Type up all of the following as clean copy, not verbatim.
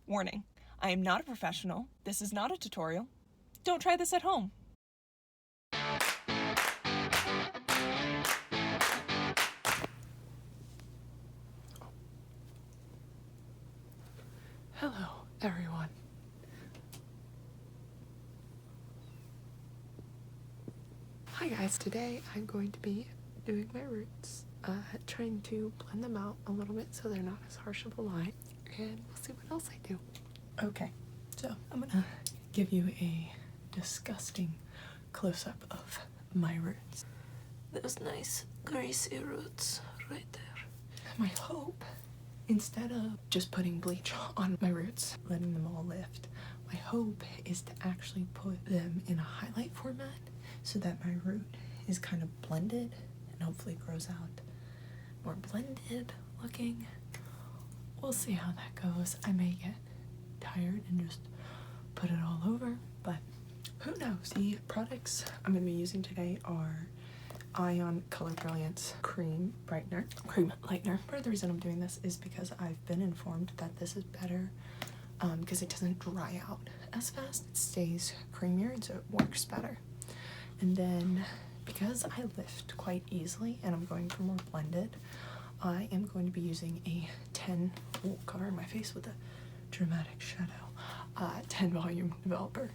Warning, I am not a professional. This is not a tutorial. Don't try this at home. Hello, everyone. Hi guys, today I'm going to be doing my roots, trying to blend them out a little bit so they're not as harsh of a line, and we'll see what else I do. Okay, so I'm gonna give you a disgusting close-up of my roots. Those nice greasy roots right there. My hope, instead of just putting bleach on my roots, letting them all lift, my hope is to actually put them in a highlight format so that my root is kind of blended and hopefully grows out more blended looking. We'll see how that goes. I may get tired and just put it all over, but who knows? The products I'm going to be using today are Ion Color Brilliance Cream Lightener. Part of the reason I'm doing this is because I've been informed that this is better because it doesn't dry out as fast. It stays creamier and so it works better. And then because I lift quite easily and I'm going for more blended, I am going to be using a 10, covering my face with a dramatic shadow, 10 volume developer.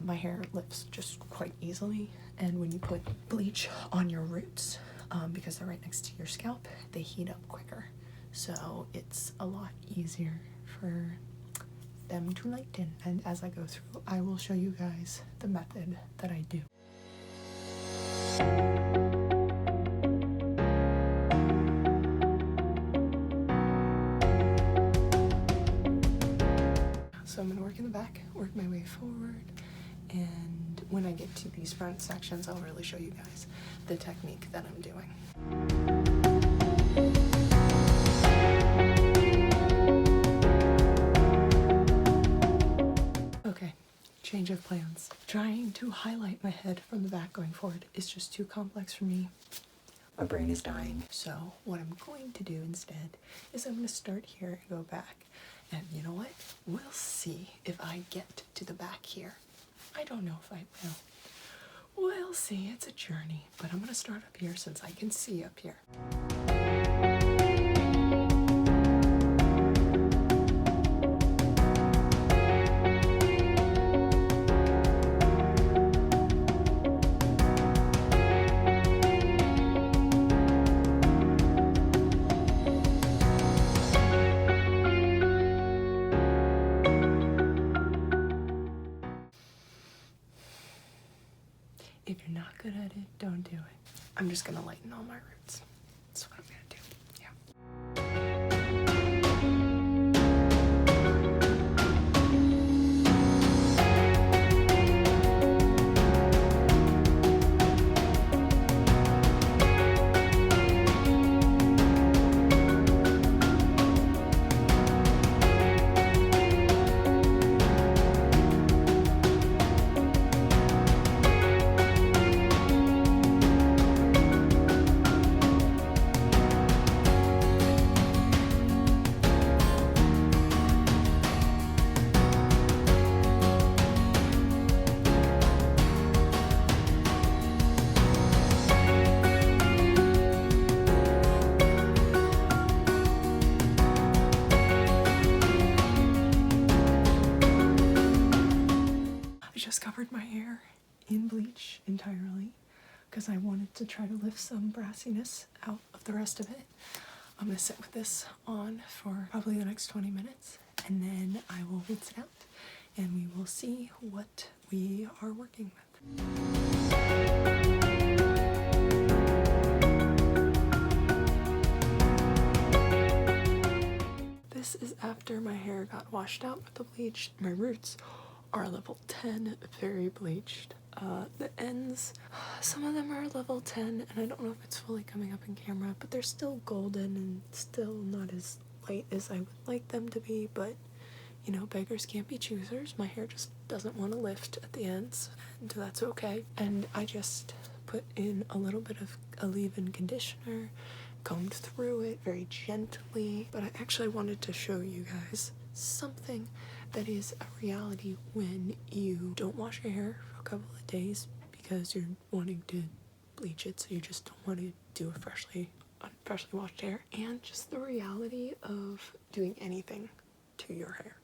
My hair lifts just quite easily, and when you put bleach on your roots, because they're right next to your scalp, they heat up quicker. So it's a lot easier for them to lighten. And as I go through, I will show you guys the method that I do. So I'm gonna work in the back, work my way forward, and when I get to these front sections, I'll really show you guys the technique that I'm doing. Okay, change of plans. Trying to highlight my head from the back going forward is just too complex for me. My brain is dying. So what I'm going to do instead is I'm gonna start here and go back. And you know what? We'll see if I get to the back here. I don't know if I will. We'll see. It's a journey. But I'm gonna start up here since I can see up here. If you're not good at it, don't do it. I'm just gonna lighten all my roots. That's what I'm gonna do. I just covered my hair in bleach entirely because I wanted to try to lift some brassiness out of the rest of it. I'm gonna sit with this on for probably the next 20 minutes and then I will rinse it out and we will see what we are working with. This is after my hair got washed out with the bleach. My roots are level 10, very bleached. The ends, some of them are level 10, and I don't know if it's fully coming up in camera, but they're still golden and still not as light as I would like them to be, but you know, beggars can't be choosers. My hair just doesn't want to lift at the ends, and that's okay. And I just put in a little bit of a leave-in conditioner, combed through it very gently, but I actually wanted to show you guys something that is a reality when you don't wash your hair for a couple of days because you're wanting to bleach it, so you just don't want to do a freshly washed hair, and just the reality of doing anything to your hair.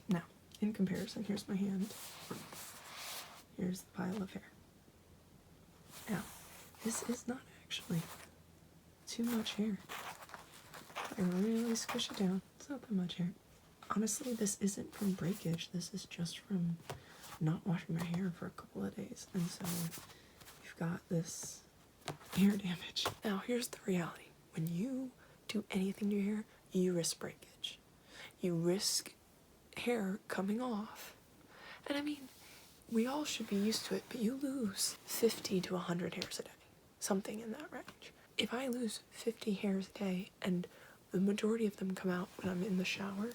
Now, in comparison, here's my hand. Here's the pile of hair. Now, this is not actually too much hair. I really squish it down. It's not that much hair. Honestly, this isn't from breakage. This is just from not washing my hair for a couple of days. And so you've got this hair damage. Now, here's the reality. When you do anything to your hair, you risk breakage. You risk hair coming off. And I mean, we all should be used to it, but you lose 50 to 100 hairs a day. Something in that range. If I lose 50 hairs a day and the majority of them come out when I'm in the shower,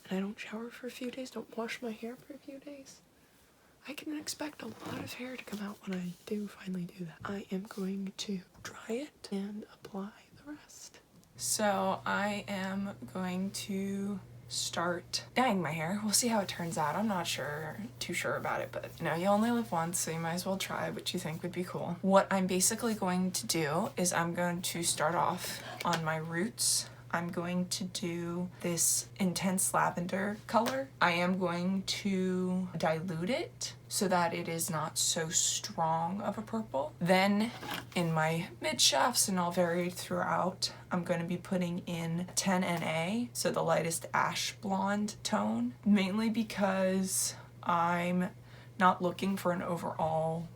and I don't shower for a few days, don't wash my hair for a few days, I can expect a lot of hair to come out when I do finally do that. I am going to dry it and apply the rest. So I am going to start dyeing my hair. We'll see how it turns out. I'm not too sure about it, but you know, you only live once, so you might as well try what you think would be cool. What I'm basically going to do is I'm going to start off on my roots. I'm going to do this intense lavender color. I am going to dilute it so that it is not so strong of a purple. Then in my mid shafts and all varied throughout, I'm going to be putting in 10NA, so the lightest ash blonde tone, mainly because I'm not looking for an overall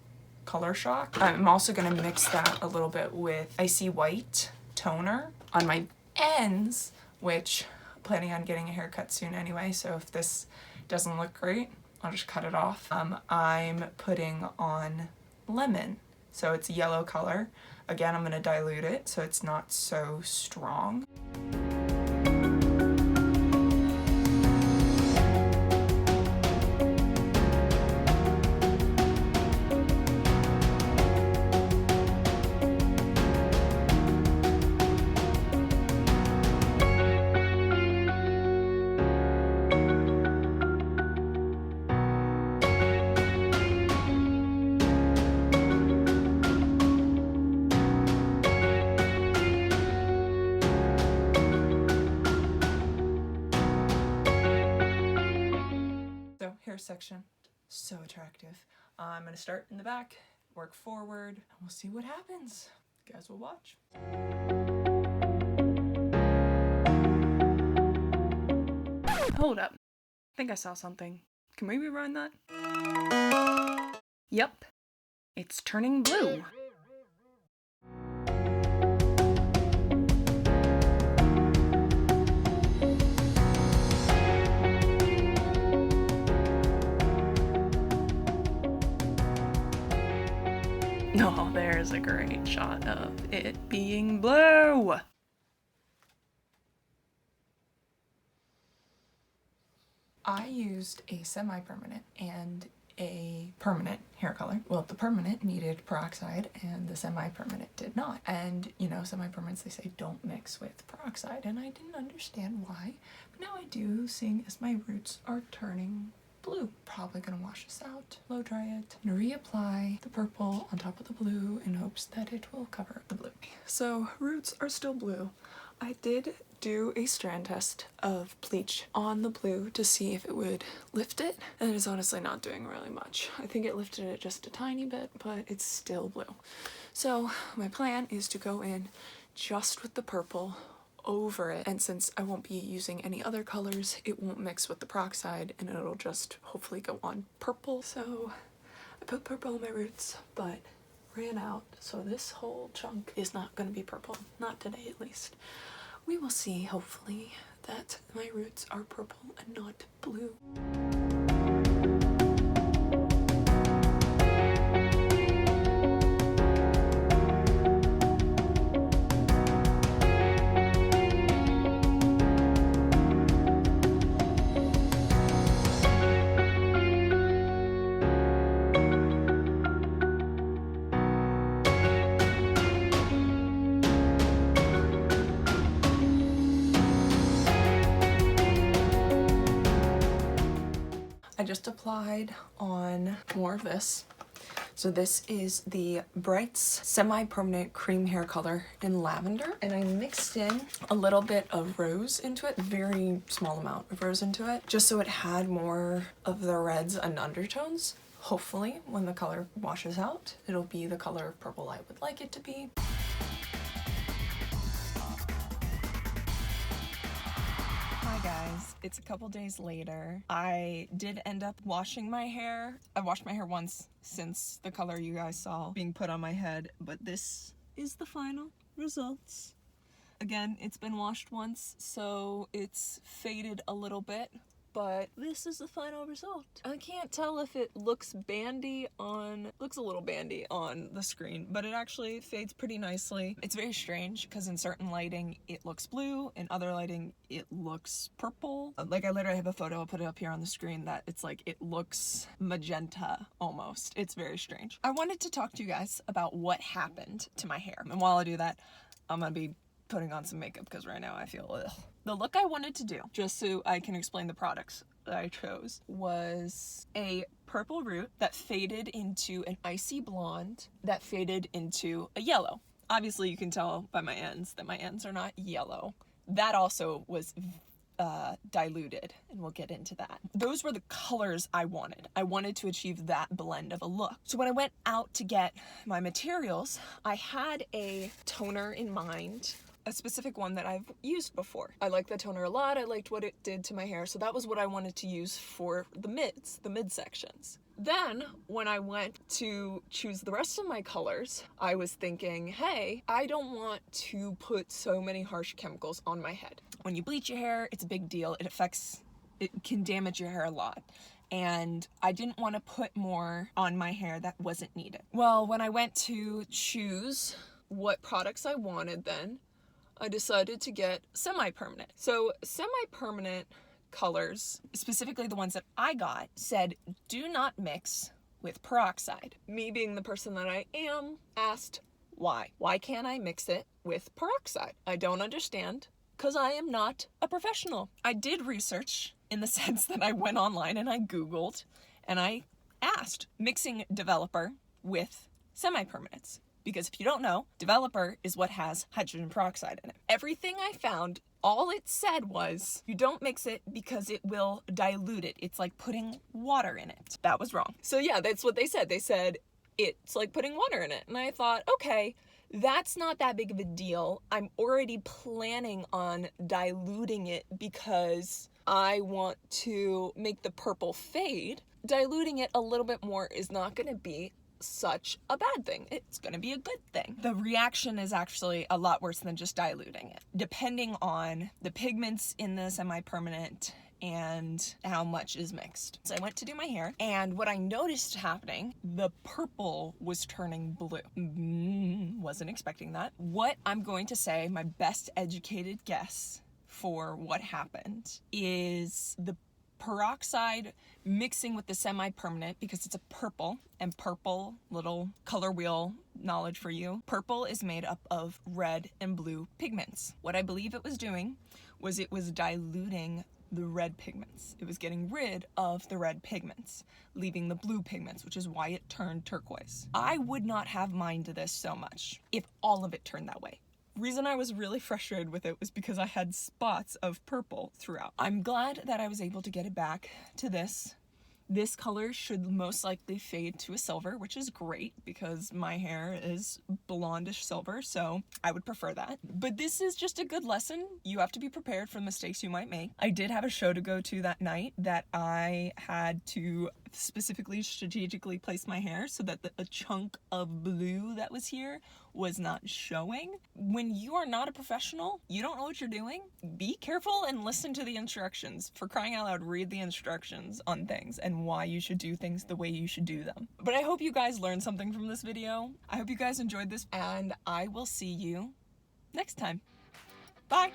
color shock. I'm also going to mix that a little bit with Icy White toner on my ends, which I'm planning on getting a haircut soon anyway, so if this doesn't look great, I'll just cut it off. I'm putting on Lemon, so it's a yellow color. Again, I'm going to dilute it so it's not so strong. Section, so attractive. I'm gonna start in the back, work forward, and we'll see what happens. You guys will watch. Hold up. I think I saw something. Can we rewind that? Yep. It's turning blue. Oh, there's a great shot of it being blue. I used a semi-permanent and a permanent hair color. Well, the permanent needed peroxide and the semi-permanent did not. And you know, semi-permanents, they say don't mix with peroxide, and I didn't understand why, but now I do, seeing as my roots are turning blue. Probably gonna wash this out, blow dry it, and reapply the purple on top of the blue in hopes that it will cover up the blue. So roots are still blue. I did do a strand test of bleach on the blue to see if it would lift it, and it's honestly not doing really much. I think it lifted it just a tiny bit, but it's still blue. So my plan is to go in just with the purple over it, and since I won't be using any other colors, it won't mix with the peroxide and it'll just hopefully go on purple. So I put purple on my roots but ran out, so this whole chunk is not going to be purple, not today at least. We will see, hopefully, that my roots are purple and not blue. I just applied on more of this. So this is the Brights Semi-Permanent Cream Hair Color in Lavender. And I mixed in a little bit of rose into it, very small amount of rose into it, just so it had more of the reds and undertones. Hopefully, when the color washes out, it'll be the color of purple I would like it to be. Hi guys, it's a couple days later. I did end up washing my hair. I've washed my hair once since the color you guys saw being put on my head, but this is the final results. Again, it's been washed once, so it's faded a little bit, but this is the final result. I can't tell if it looks bandy on, looks a little bandy on the screen, but it actually fades pretty nicely. It's very strange because in certain lighting it looks blue, in other lighting it looks purple. Like I literally have a photo, I'll put it up here on the screen, that it's like it looks magenta almost. It's very strange. I wanted to talk to you guys about what happened to my hair. And while I do that, I'm gonna be putting on some makeup because right now I feel ugh. The look I wanted to do, just so I can explain the products that I chose, was a purple root that faded into an icy blonde that faded into a yellow. Obviously you can tell by my ends that my ends are not yellow. That also was diluted, and we'll get into that. Those were the colors I wanted. I wanted to achieve that blend of a look. So when I went out to get my materials, I had a toner in mind, a specific one that I've used before. I like the toner a lot. I liked what it did to my hair, so that was what I wanted to use for the midsections. Then, when I went to choose the rest of my colors, I was thinking, hey, I don't want to put so many harsh chemicals on my head. When you bleach your hair, it's a big deal. It can damage your hair a lot. And I didn't want to put more on my hair that wasn't needed. Well, when I went to choose what products I wanted then, I decided to get semi-permanent. So semi-permanent colors, specifically the ones that I got, said do not mix with peroxide. Me being the person that I am, asked why. Why can't I mix it with peroxide? I don't understand, because I am not a professional. I did research in the sense that I went online and I Googled and I asked mixing developer with semi-permanents. Because if you don't know, developer is what has hydrogen peroxide in it. Everything I found, all it said was, you don't mix it because it will dilute it. It's like putting water in it. That was wrong. So yeah, that's what they said. They said, it's like putting water in it. And I thought, okay, that's not that big of a deal. I'm already planning on diluting it because I want to make the purple fade. Diluting it a little bit more is not gonna be such a bad thing. It's gonna be a good thing. The reaction is actually a lot worse than just diluting it, depending on the pigments in the semi-permanent and how much is mixed. So I went to do my hair, and what I noticed happening, the purple was turning blue. Wasn't expecting that. What I'm going to say, my best educated guess for what happened, is the peroxide mixing with the semi-permanent, because it's a purple, and purple, little color wheel knowledge for you, purple is made up of red and blue pigments. What I believe it was doing was it was diluting the red pigments. It was getting rid of the red pigments, leaving the blue pigments, which is why it turned turquoise. I would not have minded this so much if all of it turned that way. Reason I was really frustrated with it was because I had spots of purple throughout. I'm glad that I was able to get it back to this. This color should most likely fade to a silver, which is great because my hair is blondish silver, so I would prefer that. But this is just a good lesson. You have to be prepared for mistakes you might make. I did have a show to go to that night that I had to specifically strategically place my hair so that a chunk of blue that was here was not showing. When you are not a professional, you don't know what you're doing, be careful and listen to the instructions. For crying out loud, read the instructions on things and why you should do things the way you should do them. But I hope you guys learned something from this video. I hope you guys enjoyed this, and I will see you next time. Bye!